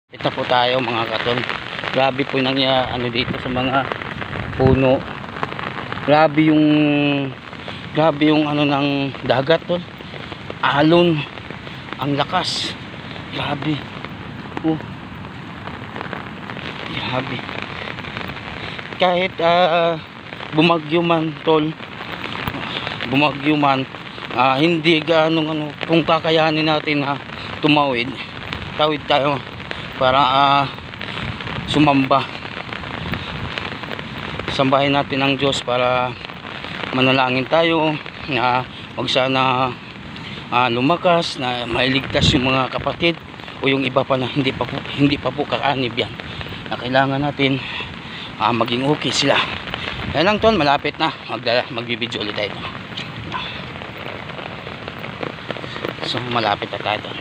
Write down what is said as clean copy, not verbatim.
Ito po tayo mga katol. Grabe po ano dito sa mga puno. Grabe yung ano ng dagat tol. Alon. Ang lakas. Grabe. Grabe. Kahit bumagyo man tol. Bumagyo man, hindi gaano kung kakayanin natin tumawid. Tawid tayo para sumamba. Sambahin natin ang Diyos para manalangin tayo na wag sana lumakas, na mailigtas yung mga kapatid o yung iba pa na hindi pa po kakaanib yan, na kailangan natin maging okay sila. Yan lang tol, malapit na magbibideo ulit tayo. So malapit na tayo tol.